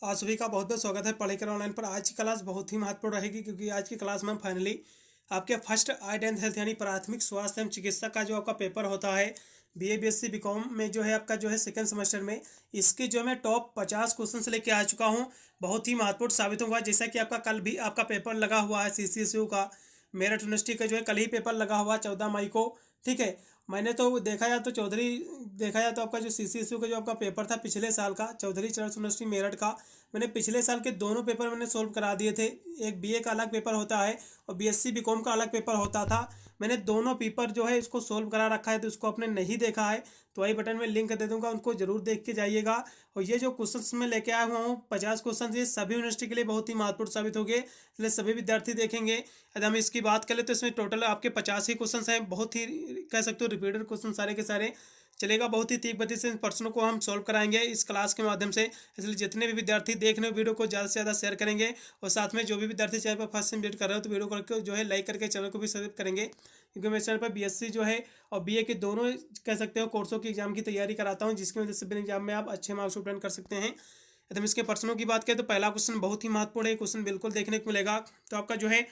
आप सभी का बहुत बहुत स्वागत है पढ़ेकर ऑनलाइन पर। आज की क्लास बहुत ही महत्वपूर्ण रहेगी क्योंकि आज की क्लास में हम फाइनली आपके फर्स्ट आर्ट एंड हेल्थ यानी प्राथमिक स्वास्थ्य एवं चिकित्सा का जो आपका पेपर होता है बीए बीएससी बीकॉम में जो है आपका जो है सेकंड सेमेस्टर में, इसके जो मैं टॉप 50 क्वेश्चन लेके आ चुका हूँ। बहुत ही महत्वपूर्ण साबित होगा। जैसा कि आपका कल भी आपका पेपर लगा हुआ है CCSU का, मेरठ यूनिवर्सिटी का जो है कल ही पेपर लगा हुआ 14 मई को। ठीक है, मैंने तो देखा जाए तो आपका जो CCSU का जो आपका पेपर था पिछले साल का, चौधरी चरण यूनिवर्सिटी मेरठ का, मैंने पिछले साल के दोनों पेपर मैंने सोल्व करा दिए थे। एक बीए का अलग पेपर होता है और बीएससी बीकॉम का अलग पेपर होता था। मैंने दोनों पेपर जो है इसको सोल्व करा रखा है, तो इसको आपने नहीं देखा है तो आई बटन में लिंक दे दूंगा, उनको जरूर देख के जाइएगा। और ये जो क्वेश्चंस मैं लेके आया हुआ हूँ 50 क्वेश्चन, ये सभी यूनिवर्सिटी के लिए बहुत ही महत्वपूर्ण साबित होंगे, इसलिए सभी विद्यार्थी देखेंगे। यदि हम इसकी बात करें तो इसमें टोटल आपके 50 ही क्वेश्चन हैं, बहुत ही कह सकते हो रिपीटेड क्वेश्चन सारे के सारे। चलेगा, बहुत ही तीव्र गति से इन प्रश्नों को हम सॉल्व कराएंगे इस क्लास के माध्यम से। इसलिए जितने भी विद्यार्थी देख रहे हो वीडियो को ज़्यादा से ज़्यादा शेयर करेंगे, और साथ में जो भी विद्यार्थी चैनल पर फर्स्ट टाइम विजिट कर रहे हो तो वीडियो करके जो है लाइक करके चैनल को भी सब्सक्राइब करेंगे, क्योंकि मेरे चैनल पर बीएससी जो है और बीए के दोनों कह सकते हो कोर्सों की एग्जाम की तैयारी कराता हूँ, जिसकी वजह से बिना एग्जाम में आप अच्छे मार्क्स ऑब्टेन कर सकते हैं। यदि हम इसके प्रश्नों की बात करें तो पहला क्वेश्चन बहुत ही महत्वपूर्ण है, क्वेश्चन बिल्कुल देखने को मिलेगा। तो आपका जो है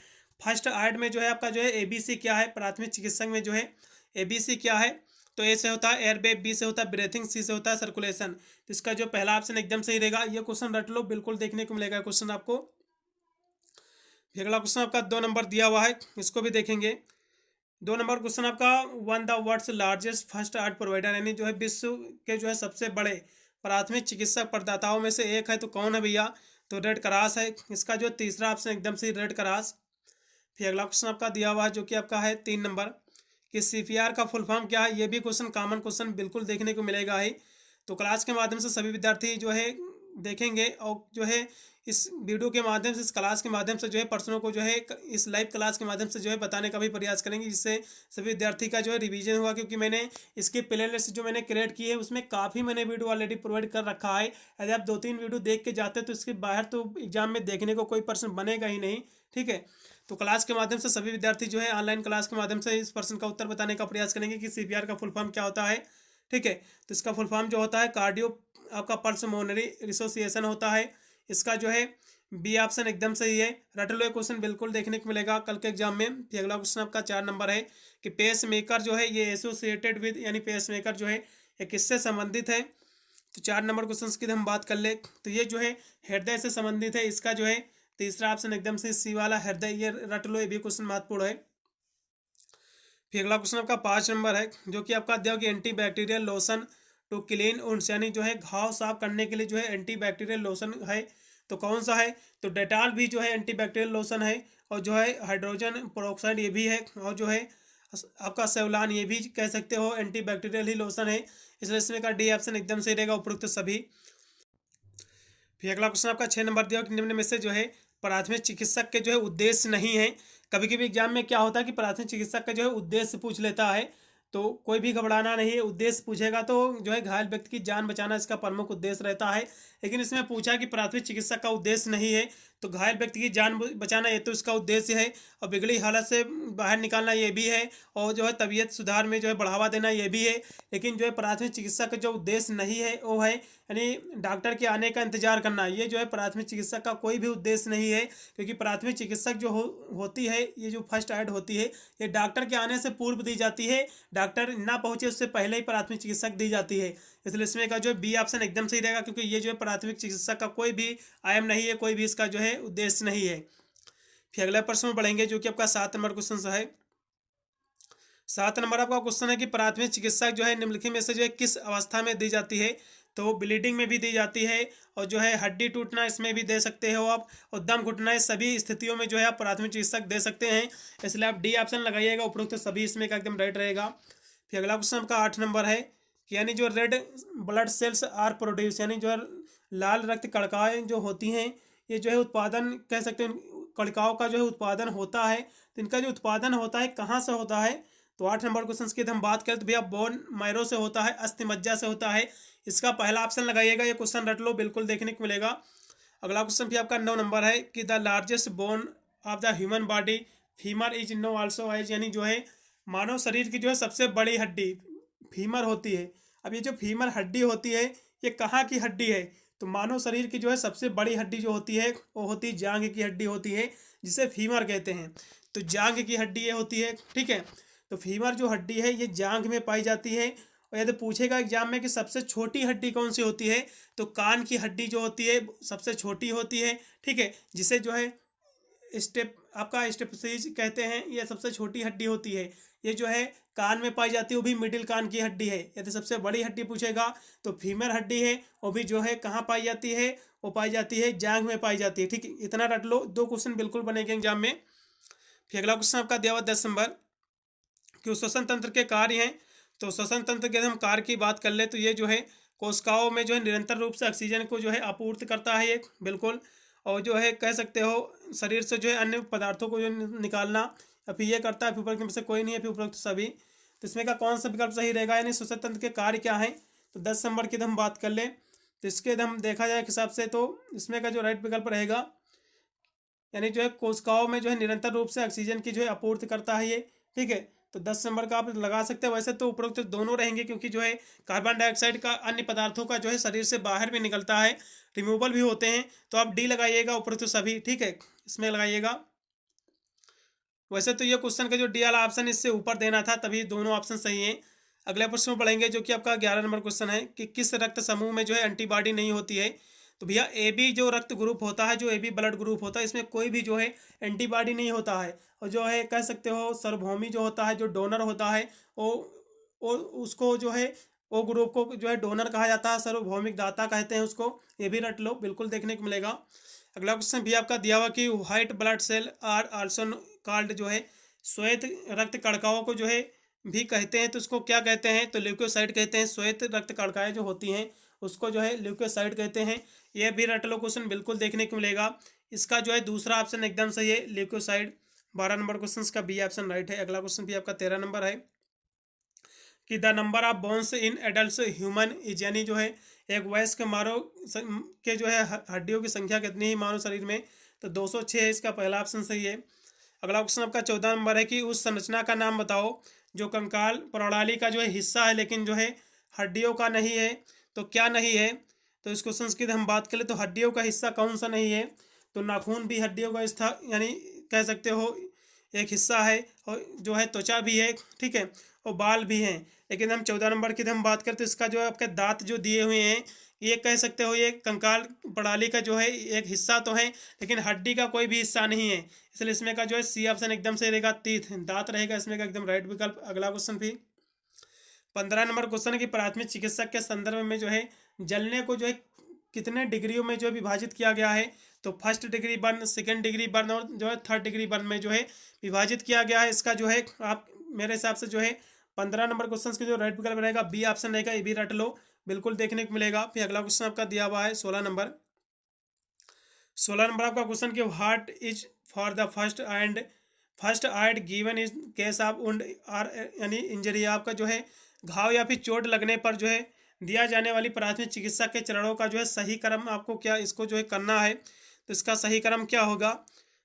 फर्स्ट आर्ट में जो है आपका जो है एबीसी क्या है, प्राथमिक चिकित्सक में जो है एबीसी क्या है। तो ए से होता है एयर वेव, बी से होता है ब्रीथिंग, सी से होता है सर्कुलेशन। तो इसका जो पहला ऑप्शन एकदम सही रहेगा। ये क्वेश्चन रट लो, बिल्कुल देखने को मिलेगा क्वेश्चन आपको। फिर अगला क्वेश्चन आपका 2 नंबर दिया हुआ है, इसको भी देखेंगे। 2 नंबर क्वेश्चन आपका, one the world's largest first art provider, यानी जो है विश्व के जो है सबसे बड़े प्राथमिक चिकित्सा प्रदाताओं में से एक है, तो कौन है भैया? तो रेड क्रॉस है। इसका जो तीसरा ऑप्शन एकदम सही, रेड क्रॉस। फिर अगला क्वेश्चन आपका दिया हुआ है जो कि आपका है 3 नंबर, कि सीपीआर का फुल फॉर्म क्या है। ये भी क्वेश्चन कॉमन क्वेश्चन बिल्कुल देखने को मिलेगा ही। तो क्लास के माध्यम से सभी विद्यार्थी जो है देखेंगे, और जो है इस वीडियो के माध्यम से, इस क्लास के माध्यम से जो है प्रश्नों को जो है इस लाइव क्लास के माध्यम से जो है बताने का भी प्रयास करेंगे, जिससे सभी विद्यार्थी का जो है रिवीजन होगा। क्योंकि मैंने इसकी प्लेलिस्ट जो मैंने क्रिएट की है उसमें काफ़ी मैंने वीडियो ऑलरेडी प्रोवाइड कर रखा है। यदि आप 2-3 वीडियो देख के जाते हैं तो इसके बाहर तो एग्जाम में देखने को कोई प्रश्न बनेगा ही नहीं। ठीक है, तो क्लास के माध्यम से सभी विद्यार्थी जो है ऑनलाइन क्लास के माध्यम से इस प्रश्न का उत्तर बताने का प्रयास करेंगे कि सीपीआर का फुल फॉर्म क्या होता है। ठीक है, तो इसका फुल फॉर्म जो होता है कार्डियो आपका पल्समोनरी रिसोसिएशन होता है। इसका जो है बी ऑप्शन एकदम सही है। रट लो, क्वेश्चन बिल्कुल देखने को मिलेगा कल के एग्जाम में। फिर अगला क्वेश्चन आपका 4 नंबर है, कि पेस मेकर जो है ये एसोसिएटेड विद, यानी पेस मेकर जो है ये किससे संबंधित है। तो 4 नंबर क्वेश्चन की हम बात कर ले तो ये जो है हृदय से संबंधित है। इसका जो है तीसरा ऑप्शन एकदम से सी वाला हृदय, ये रट लो, ये भी क्वेश्चन महत्वपूर्ण है। फिर अगला क्वेश्चन आपका 5 नंबर है, जो कि आपका दिया कि anti bacterial lotion to clean wounds, यानी जो है घाव साफ करने के लिए जो है एंटी बैक्टीरियल लोशन है, तो कौन सा है। तो डेटॉल भी जो है एंटी बैक्टीरियल लोशन है, और जो है हाइड्रोजन पेरोक्साइड ये भी है, और जो है आपका सेवलान ये भी कह सकते हो एंटी बैक्टीरियल ही लोशन है। इसलिए इसमें का डी ऑप्शन एकदम सही रहेगा, उपरोक्त सभी। फिर अगला क्वेश्चन आपका 6 नंबर दिया कि निम्न में से जो है प्राथमिक चिकित्सक के जो है उद्देश्य नहीं है। कभी कभी एग्जाम में क्या होता है कि प्राथमिक चिकित्सक का जो है उद्देश्य पूछ लेता है, तो कोई भी घबराना नहीं है। उद्देश्य पूछेगा तो जो है घायल व्यक्ति की जान बचाना इसका प्रमुख उद्देश्य रहता है, लेकिन इसमें पूछा कि प्राथमिक चिकित्सक का उद्देश्य नहीं है, तो घायल व्यक्ति की जान बचाना ये तो इसका उद्देश्य है, और बिगड़ी हालत से बाहर निकालना ये भी है, और जो है तबीयत सुधार में जो है बढ़ावा देना ये भी है। लेकिन जो है प्राथमिक चिकित्सा का जो उद्देश्य नहीं है वो है यानी डॉक्टर के आने का इंतजार करना। ये जो है प्राथमिक चिकित्सक का कोई भी उद्देश्य नहीं है, क्योंकि प्राथमिक चिकित्सक जो होती है, ये जो फर्स्ट एड होती है ये डॉक्टर के आने से पूर्व दी जाती है, डॉक्टर ना पहुंचे उससे पहले ही प्राथमिक चिकित्सक दी जाती है। इसलिए इसमें का जो बी ऑप्शन एकदम सही रहेगा, क्योंकि ये जो है प्राथमिक चिकित्सक का कोई भी आयम नहीं है, कोई भी इसका जो है उद्देश्य नहीं है। फिर अगला प्रश्न में बढ़ेंगे, जो कि आपका 7 नंबर क्वेश्चन है। 7 नंबर आपका क्वेश्चन है कि प्राथमिक चिकित्सा जो है निम्नलिखित में से जो है किस अवस्था में दी जाती है। तो ब्लीडिंग में भी दी जाती है, और जो है हड्डी टूटना इसमें भी दे सकते हो आप, और दम घुटना, इस सभी स्थितियों में जो है आप प्राथमिक चिकित्सक दे सकते हैं। इसलिए आप डी ऑप्शन लगाइएगा, उपरोक्त तो सभी इसमें का एकदम राइट रहेगा। फिर अगला क्वेश्चन आपका 8 नंबर है, कि यानी जो red blood cells are produce, यानी जो है लाल रक्त कणिकाएं जो होती हैं ये जो है उत्पादन कह सकते हैं, कणिकाओं का जो है उत्पादन होता है। तो इनका जो उत्पादन होता है कहाँ से होता है। तो 8 नंबर क्वेश्चन की हम बात करें तो भैया बोन मैरो से होता है, अस्थि मज्जा से होता है। इसका पहला ऑप्शन लगाइएगा, ये क्वेश्चन रट लो, बिल्कुल देखने को मिलेगा। अगला क्वेश्चन भी आपका 9 नंबर है, कि the largest bone of the human body femur is known also as, यानी जो है मानव शरीर की जो है सबसे बड़ी हड्डी फीमर होती है। अब ये जो फीमर हड्डी होती है ये कहाँ की हड्डी है। तो मानव शरीर की जो है सबसे बड़ी हड्डी जो होती है वो होती है जांघ की हड्डी होती है, जिसे फीमर कहते हैं। तो जांघ की हड्डी ये होती है, ठीक है। तो फीमर जो हड्डी है ये जांघ में पाई जाती है। और यदि पूछेगा एग्जाम में कि सबसे छोटी हड्डी कौन सी होती है, तो कान की हड्डी जो होती है सबसे छोटी होती है, ठीक है, जिसे जो है स्टेप आपका स्टेपसिस कहते हैं। यह सबसे छोटी हड्डी होती है, ये जो है कान में पाई जाती है, वो भी मिडिल कान की हड्डी है। यदि सबसे बड़ी हड्डी पूछेगा तो फीमर हड्डी है, वो भी जो है कहाँ पाई जाती है, वो पाई जाती है जांघ में पाई जाती है, ठीक है। इतना रट लो, 2 क्वेश्चन बिल्कुल बनेंगे एग्जाम में। फिर अगला क्वेश्चन आपका दिया हुआ 10 नंबर कि श्वसन तंत्र के कार्य हैं। तो श्वसन तंत्र के हम कार्य की बात कर ले तो ये जो है कोशिकाओं में जो है निरंतर रूप से ऑक्सीजन को जो है आपूर्ति करता है ये, बिल्कुल। और जो है कह सकते हो शरीर से जो है अन्य पदार्थों को जो निकालना, फिर ये करता है, फिर उपरोक्त में से कोई नहीं है, फिर उपरोक्त सभी। तो इसमें का कौन सा विकल्प सही रहेगा, यानी श्वसन तंत्र के कार्य क्या है। तो 10 नंबर की हम बात कर लें तो इसके हम देखा जाए हिसाब से तो इसमें का जो राइट विकल्प रहेगा, यानी जो है कोशिकाओं में जो है निरंतर रूप से ऑक्सीजन की जो है आपूर्ति करता है ये, ठीक है। तो 10 नंबर का आप लगा सकते हैं। वैसे तो उपरोक्त दोनों रहेंगे, क्योंकि जो है कार्बन डाइऑक्साइड का अन्य पदार्थों का जो है शरीर से बाहर भी निकलता है, रिमूवल भी होते हैं। तो आप डी लगाइएगा उपरोक्त सभी, ठीक है, इसमें लगाइएगा। वैसे तो ये क्वेश्चन का जो डी वाला ऑप्शन इससे ऊपर देना था, तभी दोनों ऑप्शन सही हैं। अगले प्रश्न में पढ़ेंगे जो कि आपका 11 नंबर क्वेश्चन है कि किस रक्त समूह में जो है एंटीबॉडी नहीं होती है। तो भैया ए बी जो रक्त ग्रुप होता है, जो ए बी ब्लड ग्रुप होता है, इसमें कोई भी जो है एंटीबॉडी नहीं होता है। और जो है कह सकते हो सार्वभौमी जो होता है, जो डोनर होता है, वो उसको जो है ओ ग्रुप को जो है डोनर कहा जाता है, सार्वभौमिक दाता कहते हैं उसको। ये भी रट लो, बिल्कुल देखने को मिलेगा। अगला क्वेश्चन भी आपका दिया हुआ कि white blood cell are also called, जो है श्वेत रक्त कणिकाओं को जो है भी कहते हैं, तो उसको क्या कहते हैं, तो ल्यूकोसाइट कहते हैं। श्वेत रक्त कणिकाएं जो होती हैं उसको जो है ल्यूकोसाइट कहते हैं। यह भी रट लो, क्वेश्चन बिल्कुल देखने को मिलेगा। इसका जो है दूसरा ऑप्शन एकदम सही है, ल्यूकोसाइट। 12 नंबर क्वेश्चन का बी ऑप्शन राइट है। अगला क्वेश्चन भी आपका 13 नंबर है कि the number of bones in adult human is, यानी जो है एक वयस्क मानव के जो है हड्डियों की संख्या कितनी है मानव शरीर में, तो 206 है, इसका पहला ऑप्शन सही है। अगला क्वेश्चन आपका 14 नंबर है कि उस संरचना का नाम बताओ जो कंकाल प्रणाली का जो है हिस्सा है लेकिन जो है हड्डियों का नहीं है। तो क्या नहीं है, तो इस क्वेश्चन की हम बात करें तो हड्डियों का हिस्सा कौन सा नहीं है, तो नाखून भी हड्डियों का हिस्सा, यानी कह सकते हो एक हिस्सा है। और जो है त्वचा भी है, ठीक है, और बाल भी हैं। लेकिन हम 14 नंबर की हम बात करें तो इसका जो है आपके दांत जो दिए हुए हैं, ये कह सकते हो ये कंकाल प्रणाली का जो है एक हिस्सा तो है, लेकिन हड्डी का कोई भी हिस्सा नहीं है। इसलिए इसमें का जो है सी ऑप्शन एकदम से रहेगा, तीत दांत रहेगा इसमें का एकदम राइट विकल्प। अगला क्वेश्चन भी 15 नंबर क्वेश्चन है कि प्राथमिक चिकित्सक के संदर्भ में जो है जलने को जो है कितने डिग्रियों में जो है विभाजित किया गया है। तो first degree burn, second degree burn और जो है थर्ड डिग्री बर्न में जो है विभाजित किया गया है। इसका जो है आप मेरे हिसाब से जो है 15 नंबर क्वेश्चन के जो राइट विकल्प रहेगा बी ऑप्शन रहेगा, ये भी रट लो, बिल्कुल देखने को मिलेगा। फिर अगला क्वेश्चन आपका दिया हुआ है 16 नंबर। 16 नंबर आपका क्वेश्चन कि what is for the first aid given in case of wound or, यानी इंजरी, आपका जो है घाव या फिर चोट लगने पर जो है दिया जाने वाली प्राथमिक चिकित्सा के चरणों का जो है सही क्रम आपको क्या इसको जो है करना है। तो इसका सही क्रम क्या होगा,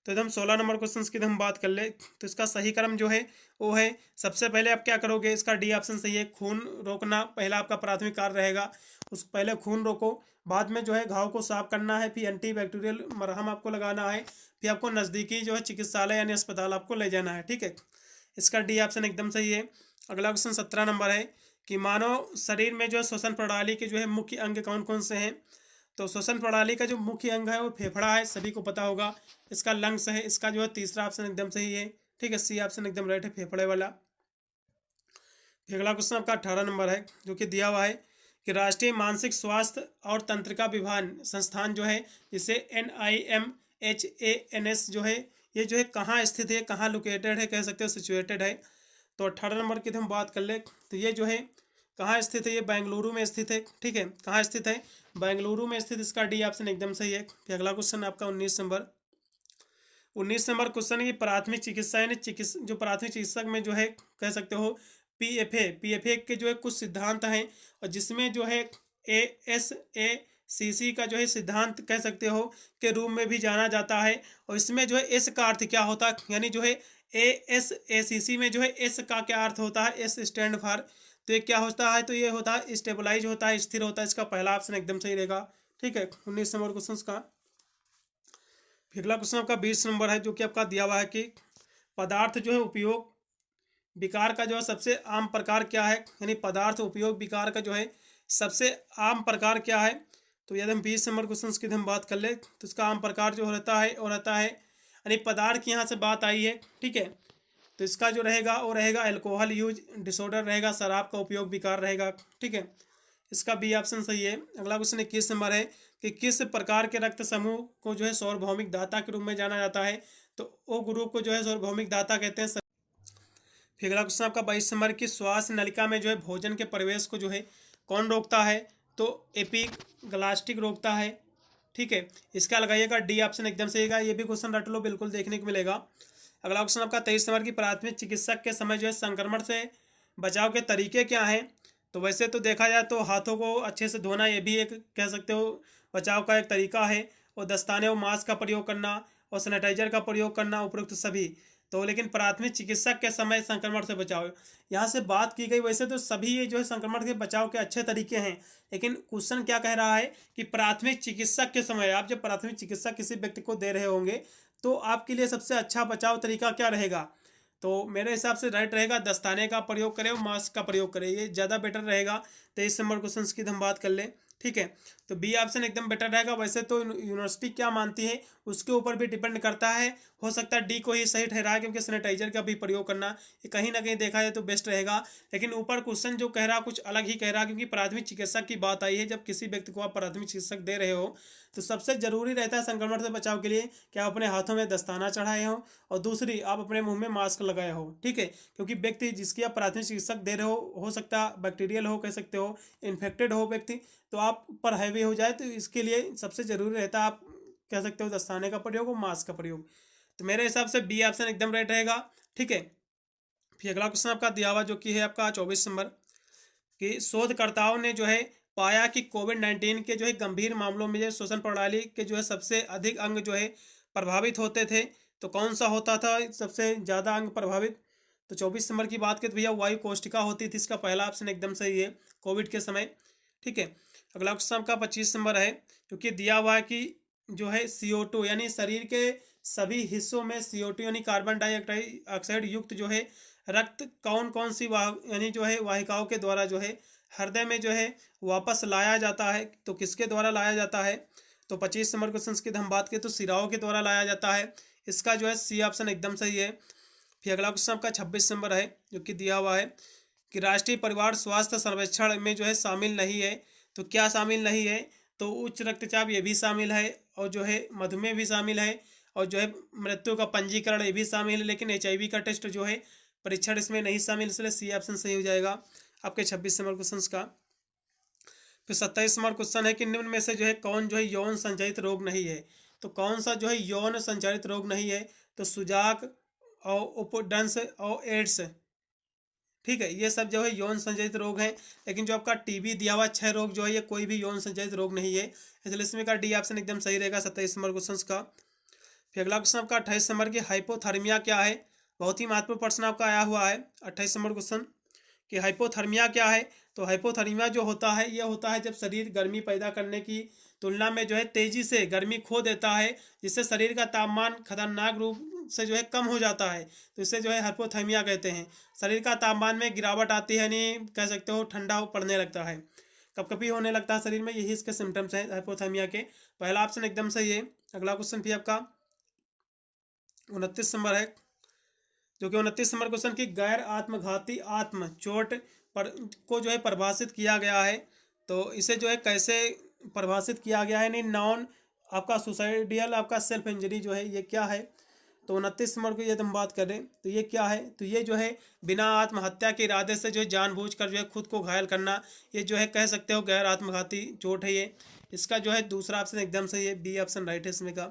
तो एकदम 16 नंबर क्वेश्चन की हम बात कर ले तो इसका सही क्रम जो है वो है, सबसे पहले आप क्या करोगे, इसका डी ऑप्शन सही है, खून रोकना पहला आपका प्राथमिक कार्य रहेगा। उस पहले खून रोको, बाद में जो है घाव को साफ करना है, फिर एंटीबैक्टीरियल मरहम आपको लगाना है, फिर आपको नज़दीकी जो है चिकित्सालय यानी अस्पताल आपको ले जाना है, ठीक है। इसका डी ऑप्शन एकदम सही है। अगला क्वेश्चन 17 नंबर है कि मानव शरीर में जो है श्वसन प्रणाली के जो है मुख्य अंग कौन कौन से हैं। तो श्वसन प्रणाली का जो मुख्य अंग है वो फेफड़ा है, सभी को पता होगा। इसका लंग्स है, इसका जो है तीसरा ऑप्शन एकदम सही है, ठीक है, सी ऑप्शन एकदम राइट है, फेफड़े वाला। अगला क्वेश्चन आपका 18 नंबर है जो कि दिया हुआ है कि राष्ट्रीय मानसिक स्वास्थ्य और तंत्रिका विभाग संस्थान जो है जिसे NIMHANS जो है ये जो है कहाँ स्थित है, कहाँ लोकेटेड है, कह सकते हो सिचुएटेड है। तो 18 नंबर की हम बात कर ले तो ये जो है कहाँ स्थित है, ये बेंगलुरु में स्थित है, ठीक है, कहाँ स्थित है, बेंगलुरु में स्थित, इसका डी ऑप्शन एकदम सही है। फिर अगला क्वेश्चन आपका 19 नंबर क्वेश्चन है कि प्राथमिक चिकित्सा यानी जो प्राथमिक चिकित्सक में जो है कह सकते हो PFA के जो है कुछ सिद्धांत हैं, और जिसमें जो है ASACC का जो है सिद्धांत कह सकते हो के रूप में भी जाना जाता है। और इसमें जो है एस का अर्थ क्या होता है, यानी जो है ASACC में जो है एस का क्या अर्थ होता है, एस स्टैंड फॉर, तो ये क्या होता है, तो ये होता है स्टेबलाइज होता है, स्थिर होता है, इसका पहला ऑप्शन एकदम सही रहेगा, ठीक है, 19 नंबर क्वेश्चन का। फिर अगला क्वेश्चन आपका 20 नंबर है, जो कि आपका दिया हुआ है कि पदार्थ जो है उपयोग विकार का जो है सबसे आम प्रकार क्या है, यानी पदार्थ उपयोग विकार का जो है सबसे आम प्रकार क्या है। तो यदि हम 20 नंबर क्वेश्चन की हम बात कर ले तो इसका आम प्रकार जो रहता है यानी पदार्थ की यहाँ से बात आई है, ठीक है। तो इसका जो रहेगा वो रहेगा अल्कोहल यूज डिसऑर्डर रहेगा, शराब का उपयोग विकार रहेगा, ठीक है। इसका बी ऑप्शन सही है। अगला क्वेश्चन 21 नंबर है कि किस प्रकार के रक्त समूह को जो है सार्वभौमिक दाता के रूप में जाना जाता है। तो ओ ग्रुप को जो है सार्वभौमिक दाता कहते हैं। फिर अगला क्वेश्चन आपका 22 नंबर की श्वास नलिका में जो है भोजन के प्रवेश को जो है कौन रोकता है। तो एपिग्लास्टिक रोकता है, ठीक है। इसका लगाइएगा डी ऑप्शन एकदम सही है। ये भी क्वेश्चन रट लो, बिल्कुल देखने को मिलेगा। अगला क्वेश्चन आपका 23 नंबर की प्राथमिक चिकित्सक के समय जो है संक्रमण से बचाव के तरीके क्या हैं। तो वैसे तो देखा जाए तो हाथों को अच्छे से धोना ये भी एक कह सकते हो बचाव का एक तरीका है, और दस्ताने और मास्क का प्रयोग करना और सैनिटाइजर का प्रयोग करना उपयुक्त सभी। तो लेकिन प्राथमिक चिकित्सक के समय संक्रमण से बचाव यहाँ से बात की गई, वैसे तो सभी ये जो है संक्रमण के बचाव के अच्छे तरीके हैं, लेकिन क्वेश्चन क्या कह रहा है कि प्राथमिक चिकित्सक के समय आप जब प्राथमिक चिकित्सा किसी व्यक्ति को दे रहे होंगे तो आपके लिए सबसे अच्छा बचाव तरीका क्या रहेगा। तो मेरे हिसाब से राइट रहेगा दस्ताने का प्रयोग करें और मास्क का प्रयोग करें, ये ज़्यादा बेटर रहेगा। 23 नंबर क्वेश्चन की हम बात कर लें, ठीक है। तो बी ऑप्शन एकदम बेटर रहेगा। वैसे तो यूनिवर्सिटी क्या मानती है उसके ऊपर भी डिपेंड करता है, हो सकता है डी को ही सही ठहराए, क्योंकि सैनिटाइजर का भी प्रयोग करना ये कहीं ना कहीं देखा जाए तो बेस्ट रहेगा। लेकिन ऊपर क्वेश्चन जो कह रहा कुछ अलग ही कह रहा, क्योंकि प्राथमिक चिकित्सक की बात आई है। जब किसी व्यक्ति को आप प्राथमिक चिकित्सक दे रहे हो तो सबसे जरूरी रहता है संक्रमण से बचाव के लिए कि आप अपने हाथों में दस्ताना चढ़ाए हो और दूसरी आप अपने मुंह में मास्क लगाए हो, ठीक है। क्योंकि व्यक्ति जिसकी आप प्राथमिक चिकित्सक दे रहे हो सकता है बैक्टीरियल हो, कह सकते हो इन्फेक्टेड हो व्यक्ति, तो आप पर हैवी हो जाए, तो इसके लिए सबसे ज़रूरी रहता है आप कह सकते हो दस्ताने का प्रयोग और मास्क का प्रयोग। तो मेरे हिसाब से बी ऑप्शन एकदम राइट रहेगा, ठीक है। फिर अगला क्वेश्चन आपका दिया हुआ जो कि है आपका 24 नंबर कि शोधकर्ताओं ने जो है पाया कि कोविड-19 के जो है गंभीर मामलों में जो श्वसन प्रणाली के जो है सबसे अधिक अंग जो है प्रभावित होते थे। तो कौन सा होता था सबसे ज़्यादा अंग प्रभावित। तो 24 नंबर की बात करें तो भैया वायु कोशिका होती थी, इसका पहला ऑप्शन एकदम सही है कोविड के समय, ठीक है। अगला क्वेश्चन आपका 25 नंबर है, क्योंकि दिया हुआ है कि जो है CO2 यानी शरीर के सभी हिस्सों में CO2 यानी कार्बन डाइऑक्साइड युक्त जो है रक्त कौन कौन सी यानी जो है वाहिकाओं के द्वारा जो है हृदय में जो है वापस लाया जाता है। तो किसके द्वारा लाया जाता है। तो 25 नंबर क्वेश्चन की हम बात करें तो सिराओं के द्वारा लाया जाता है, इसका जो है सी ऑप्शन एकदम सही है। फिर अगला क्वेश्चन आपका 26 नंबर है, जो कि दिया हुआ है कि राष्ट्रीय परिवार स्वास्थ्य सर्वेक्षण में जो है शामिल नहीं है। तो क्या शामिल नहीं है। तो उच्च रक्तचाप ये भी शामिल है, और जो है मधुमेह भी शामिल है, और जो है मृत्यु का पंजीकरण ये भी शामिल है, लेकिन HIV का टेस्ट जो है परीक्षण इसमें नहीं शामिल, इसलिए सी ऑप्शन सही हो जाएगा आपके 26 नंबर क्वेश्चन का। फिर 27 नंबर क्वेश्चन है कि निम्न में से जो है कौन जो है यौन संचारित रोग नहीं है। तो कौन सा जो है यौन संचारित रोग नहीं है। तो सुजाक और उपडंस और एड्स, ठीक है, ये सब जो है यौन संचारित रोग हैं। लेकिन जो आपका TB दिया हुआ 6 रोग जो है ये कोई भी यौन संचारित रोग नहीं है, इसलिए इसमें का डी ऑप्शन एकदम सही रहेगा 27 नंबर क्वेश्चन का। फिर अगला क्वेश्चन आपका 28 नंबर की हाइपोथर्मिया क्या है। बहुत ही महत्वपूर्ण प्रश्न आपका आया हुआ है 28 नंबर क्वेश्चन कि हाइपोथर्मिया क्या है। तो हाइपोथर्मिया जो होता है ये होता है जब शरीर गर्मी पैदा करने की तुलना में जो है तेजी से गर्मी खो देता है, जिससे शरीर का तापमान खतरनाक रूप से जो है कम हो जाता है। तो इसे जो है हाइपोथर्मिया कहते हैं। शरीर का तापमान में गिरावट आती है, यानी कह सकते हो ठंडा पड़ने लगता है, कपकपी होने लगता है शरीर में, यही इसके सिम्टम्स हैं हाइपोथर्मिया के। पहला ऑप्शन एकदम सही है। अगला क्वेश्चन फिर आपका 29 नंबर है, जो कि 29 नंबर क्वेश्चन की गैर आत्मघाती आत्म चोट पर को जो है परिभाषित किया गया है। तो इसे जो है कैसे परिभाषित किया गया है, नहीं नॉन आपका सुसाइडियल आपका सेल्फ इंजरी जो है ये क्या है। तो 29 नंबर की यदि हम बात करें तो ये क्या है। तो ये जो है बिना आत्महत्या के इरादे से जो है जानबूझकर जो है खुद को घायल करना, ये जो है कह सकते हो गैर आत्मघाती चोट है ये। इसका जो है दूसरा ऑप्शन एकदम सही है, बी ऑप्शन राइट है इसमें का।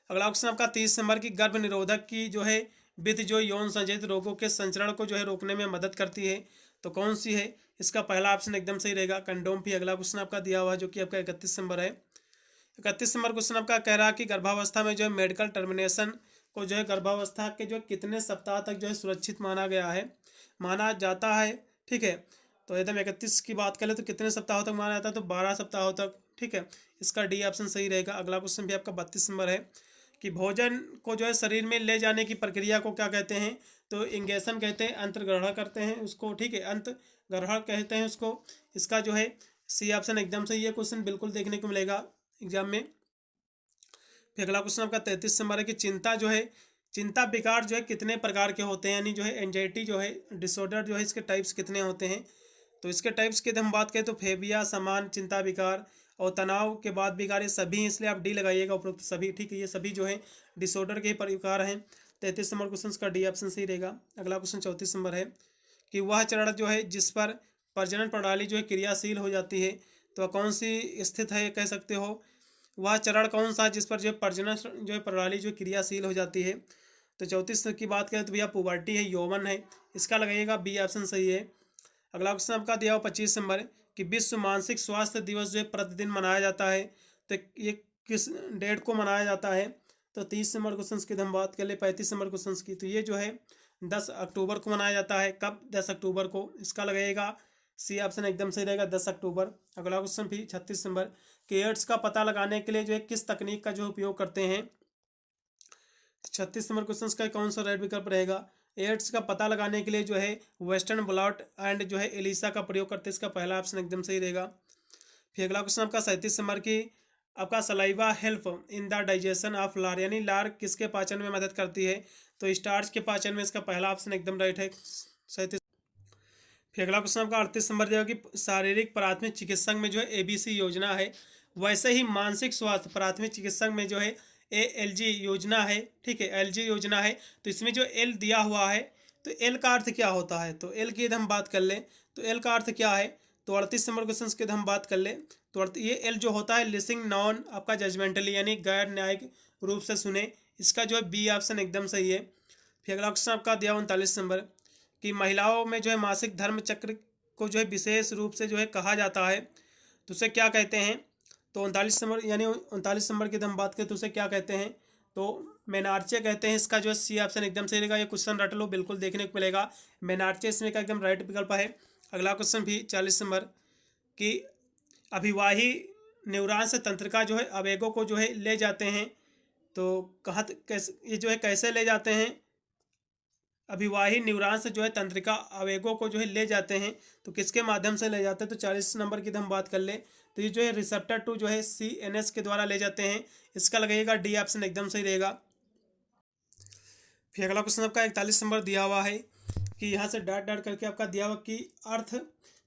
अगला क्वेश्चन आपका 30 नंबर की गर्भ निरोधक की जो है विधि जो यौन संचारित रोगों के संचरण को जो है रोकने में मदद करती है। तो कौन सी है। इसका पहला ऑप्शन एकदम सही रहेगा कंडोम। भी अगला क्वेश्चन आपका दिया हुआ है जो कि आपका 31 नंबर है। 31 नंबर क्वेश्चन आपका कह रहा है कि गर्भावस्था में जो है मेडिकल टर्मिनेशन को जो है गर्भावस्था के जो कितने सप्ताह तक जो है सुरक्षित माना जाता है, ठीक है। तो यदि हम 31 की बात करें तो कितने सप्ताहों तक माना जाता है। तो 12 सप्ताहों तक, ठीक है। इसका डी ऑप्शन सही रहेगा। अगला क्वेश्चन भी आपका 32 नंबर है कि भोजन को जो है शरीर में ले जाने की प्रक्रिया को क्या कहते हैं? तो इंगेशन कहते हैं, अंतर्ग्रहण करते हैं उसको, ठीक है, अंतर्ग्रहण कहते हैं उसको। इसका जो है सी ऑप्शन एकदम सही है। क्वेश्चन बिल्कुल देखने को मिलेगा एग्जाम में। फिर अगला क्वेश्चन आपका 33 नंबर है कि चिंता विकार जो है कितने प्रकार के होते हैं, यानी जो है एंजाइटी जो है डिसऑर्डर जो है इसके टाइप्स कितने होते हैं? तो इसके टाइप्स की हम बात करें तो फेबिया, समान चिंता विकार और तनाव के बाद विकार, ये सभी, इसलिए आप डी लगाइएगा उपरोक्त सभी, ठीक है, ये सभी जो है डिसऑर्डर के प्रकार हैं। 33 नंबर क्वेश्चन का डी ऑप्शन सही रहेगा। अगला क्वेश्चन 34 नंबर है कि वह चरण जो है जिस पर प्रजनन प्रणाली जो है क्रियाशील हो जाती है, तो कौन सी स्थित है कह सकते हो? वह चरण कौन सा जिस पर जो है प्रजनन जो है प्रणाली जो क्रियाशील हो जाती है? तो 34 की बात करें तो भैया पुबर्टी है, यौवन है, इसका लगाइएगा बी ऑप्शन सही है। अगला क्वेश्चन आपका दिया हुआ 25 नंबर कि विश्व मानसिक स्वास्थ्य दिवस जो है प्रतिदिन मनाया जाता है, तो ये किस डेट को मनाया जाता है? तो 30 नंबर क्वेश्चन की हम बात कर ले 35 नंबर क्वेश्चन की, तो ये जो है 10 अक्टूबर को मनाया जाता है। कब? 10 अक्टूबर को, इसका लगेगा सी ऑप्शन एकदम सही रहेगा, 10 अक्टूबर। अगला क्वेश्चन भी 36 नंबर कि एड्स का पता लगाने के लिए जो है किस तकनीक का जो उपयोग करते हैं? 36 नंबर क्वेश्चन का कौन सा राइट विकल्प रहेगा? एड्स का पता लगाने के लिए जो है वेस्टर्न ब्लॉट एंड जो है एलिसा का प्रयोग करते हैं, इसका पहला ऑप्शन एकदम सही रहेगा। फिर अगला क्वेश्चन आपका 37 नंबर की आपका saliva help in the digestion of लार, यानी लार किसके पाचन में मदद करती है? तो स्टार्च के पाचन में, इसका पहला ऑप्शन एकदम राइट है 37। फिर अगला क्वेश्चन आपका 38 नंबर दिया कि शारीरिक प्राथमिक चिकित्सक में जो है ABC योजना है, वैसे ही मानसिक स्वास्थ्य प्राथमिक चिकित्सक में जो है ALG योजना है, ठीक है, LG योजना है। तो इसमें जो एल दिया हुआ है, तो एल का अर्थ क्या होता है? तो एल की हम बात कर लें तो एल का अर्थ क्या है? तो 38 नंबर क्वेश्चन की हम बात कर लें तो ये एल जो होता है लिसनिंग नॉन आपका जजमेंटली, यानी गैर न्यायिक रूप से सुने, इसका जो है बी ऑप्शन एकदम सही है। फिर अगला क्वेश्चन आपका दिया 39 नंबर कि महिलाओं में जो है मासिक धर्म चक्र को जो है विशेष रूप से जो है कहा जाता है, तो उसे क्या कहते हैं? तो 39 नंबर, यानी 39 नंबर की हम बात करें तो उसे क्या कहते हैं? तो मेनार्चे कहते हैं, इसका जो है सी ऑप्शन एकदम सही रहेगा। ये क्वेश्चन रट लो, बिल्कुल देखने को मिलेगा, मेनार्चे इसमें का एकदम राइट विकल्प है। अगला क्वेश्चन भी 40 नंबर कि अभिवाही न्यूरॉन्स तंत्रिका जो है आवेगों को जो है ले जाते हैं, तो कहाँ कैसे ये जो है कैसे ले जाते हैं? अभिवाही न्यूरॉन्स जो है तंत्रिका आवेगों को जो है ले जाते हैं, तो किसके माध्यम से ले जाते हैं? तो 40 नंबर की हम बात कर ले तो ये जो है रिसेप्टर टू जो है CNS के द्वारा ले जाते हैं, इसका लगेगा डी ऑप्शन एकदम सही रहेगा। फिर अगला क्वेश्चन आपका 41 नंबर दिया हुआ है कि यहाँ से डॉट डॉट करके आपका दिया हुआ कि अर्थ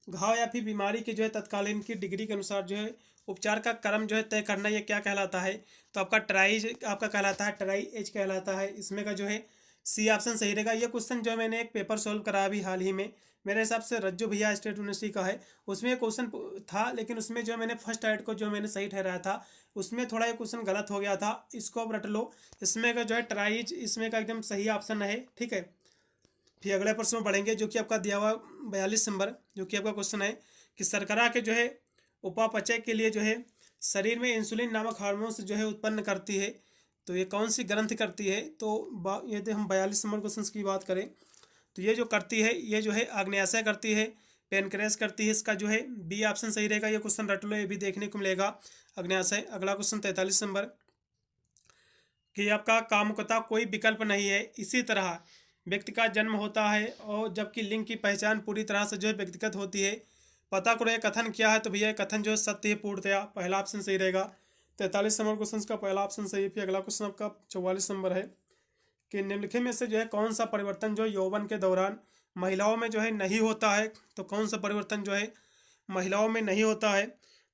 घाव या फिर बीमारी की जो है तत्कालीन की डिग्री के अनुसार जो है उपचार का क्रम जो है तय करना, ये क्या कहलाता है? तो आपका ट्राइज आपका कहलाता है, ट्राई एज कहलाता है, इसमें का जो है सी ऑप्शन सही रहेगा। ये क्वेश्चन जो है मैंने एक पेपर सॉल्व करा अभी हाल ही में, मेरे हिसाब से रज्जू भैया स्टेट यूनिवर्सिटी का है, उसमें क्वेश्चन था, लेकिन उसमें जो है मैंने फर्स्ट ऐड को जो मैंने सही ठहराया था, उसमें थोड़ा ये क्वेश्चन गलत हो गया था, इसको अब रट लो। इसमें का जो है ट्राइज इसमें का एकदम सही ऑप्शन है, ठीक है। फिर अगले प्रश्न में बढ़ेंगे जो कि आपका दिया हुआ 42 नंबर, जो कि आपका क्वेश्चन है कि शर्करा के जो है उपापचय के लिए जो है शरीर में इंसुलिन नामक हार्मोन्स जो है उत्पन्न करती है, तो ये कौन सी ग्रंथि करती है? तो यदि हम 42 नंबर क्वेश्चन की बात करें तो ये जो करती है, ये जो है आग्नेयाशय करती है, पेनक्रेस करती है, इसका जो है बी ऑप्शन सही रहेगा। ये क्वेश्चन रट लो, ये भी देखने को मिलेगा आग्नेयाशय। अगला क्वेश्चन 43 नंबर कि आपका कामुकता कोई विकल्प नहीं है, इसी तरह व्यक्ति का जन्म होता है और जबकि लिंग की पहचान पूरी तरह से जो है व्यक्तिगत होती है, पता करो ये कथन क्या है? तो भैया कथन जो है सत्य है पूर्णतया, पहला ऑप्शन सही रहेगा। 43 नंबर क्वेश्चन का पहला ऑप्शन सही है। फिर अगला क्वेश्चन आपका 44 नंबर है कि निम्नलिखित में से जो है कौन सा परिवर्तन जो यौवन के दौरान महिलाओं में जो है नहीं होता है? तो कौन सा परिवर्तन जो है महिलाओं में नहीं होता है?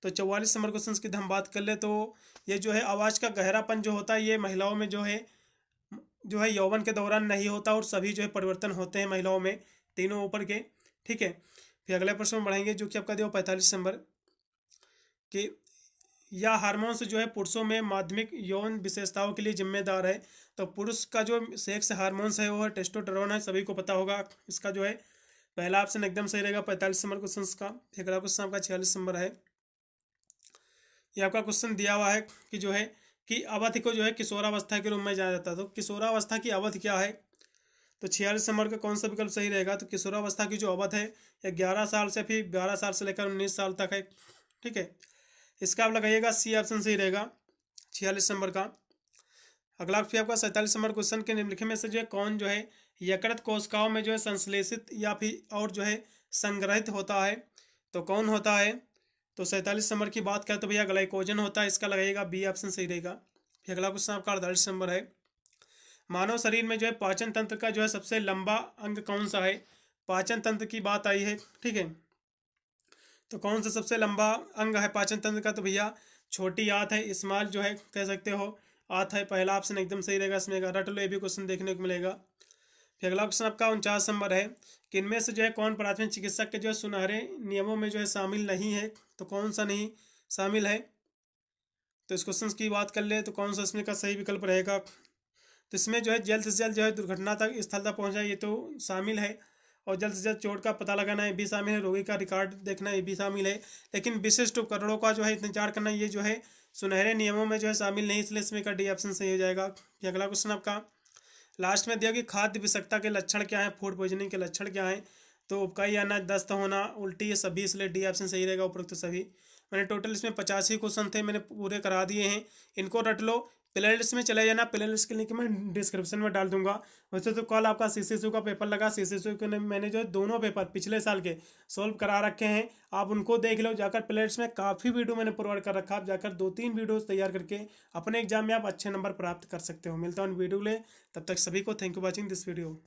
तो 44 नंबर क्वेश्चन की हम बात कर ले तो ये जो है आवाज़ का गहरापन जो होता है, ये महिलाओं में जो है यौवन के दौरान नहीं होता, और सभी जो है परिवर्तन होते हैं महिलाओं में, तीनों ऊपर के, ठीक है। फिर अगले प्रश्न में बढ़ेंगे जो कि आपका दिया 45 नंबर कि यह हार्मोन्स जो है पुरुषों में माध्यमिक यौन विशेषताओं के लिए जिम्मेदार है, तो पुरुष का जो सेक्स हार्मोन्स है वो है टेस्टोस्टेरोन है, सभी को पता होगा, इसका जो है पहला ऑप्शन एकदम सही रहेगा 45 नंबर क्वेश्चन का। फिर अगला क्वेश्चन आपका 46 नंबर है, ये आपका क्वेश्चन दिया हुआ है कि जो है कि अवधि को जो है किशोरावस्था के रूप में जाना जाता है, तो किशोरावस्था की अवधि क्या है? तो 46 नंबर का कौन सा विकल्प सही रहेगा? तो किशोरावस्था की जो अवधि है 11 साल से फिर 12 साल से लेकर 19 साल तक है, ठीक है। इसका आप लगाइएगा सी ऑप्शन सही रहेगा 46 नंबर का। अगला फिर आपका 47 नंबर क्वेश्चन के निम्नलिखित में से जो है कौन जो है यकृत कोशिकाओं में जो है संश्लेषित या फिर और जो है संग्रहित होता है, तो कौन होता है? तो 47 नंबर की बात करें तो भैया ग्लाइकोजन होता है, इसका लगाइएगा बी ऑप्शन सही रहेगा। फिर अगला क्वेश्चन आपका 48 नंबर है, मानव शरीर में जो है पाचन तंत्र का जो है सबसे लंबा अंग कौन सा है? पाचन तंत्र की बात आई है, ठीक है, तो कौन सा सबसे लंबा अंग है पाचन तंत्र का? तो भैया छोटी आंत है, स्मॉल जो है कह सकते हो आंत है, पहला ऑप्शन एकदम सही रहेगा इसमें। रट लो, ये भी क्वेश्चन देखने को मिलेगा। फिर अगला क्वेश्चन आपका 49 नंबर है कि इनमें से जो है कौन प्राथमिक चिकित्सक के जो है सुनहरे नियमों में जो है शामिल नहीं है, तो कौन सा नहीं शामिल है? तो इस क्वेश्चन की बात कर ले तो कौन सा इसमें का सही विकल्प रहेगा? तो इसमें जो है जल्द से जल्द जो है दुर्घटना तक स्थल तक पहुंच जाए, ये तो शामिल है, और जल्द से जल्द चोट का पता लगाना ये भी शामिल है, रोगी का रिकॉर्ड देखना ये भी शामिल है, लेकिन विशिष्ट उपकरणों का जो है इंतजार करना ये जो है सुनहरे नियमों में जो है शामिल नहीं, इसलिए इसमें का डी ऑप्शन सही हो जाएगा। फिर अगला क्वेश्चन आपका लास्ट में दिया कि खाद्य विषाक्तता के लक्षण क्या है, फूड पॉइजनिंग के लक्षण क्या है? तो उबकाई आना, दस्त होना, उल्टी, ये सभी, इसलिए डी ऑप्शन सही रहेगा उपरोक्त सभी। मैंने टोटल इसमें 85 क्वेश्चन थे, मैंने पूरे करा दिए हैं, इनको रट लो। प्ले लिस्ट में चले जाना, प्ले लिस्ट के लिंक मैं डिस्क्रिप्शन में डाल दूंगा। वैसे तो कल आपका सीसीसू का पेपर लगा, सीसीसू के मैंने जो है दोनों पेपर पिछले साल के सॉल्व करा रखे हैं, आप उनको देख लो जाकर। प्ले लिस्ट में काफ़ी वीडियो मैंने प्रोवाइड कर रखा, आप जाकर 2-3 वीडियोस तैयार करके अपने एग्जाम में आप अच्छे नंबर प्राप्त कर सकते हो। मिलता हूँ वीडियो ले, तब तक सभी को thank you watching this video.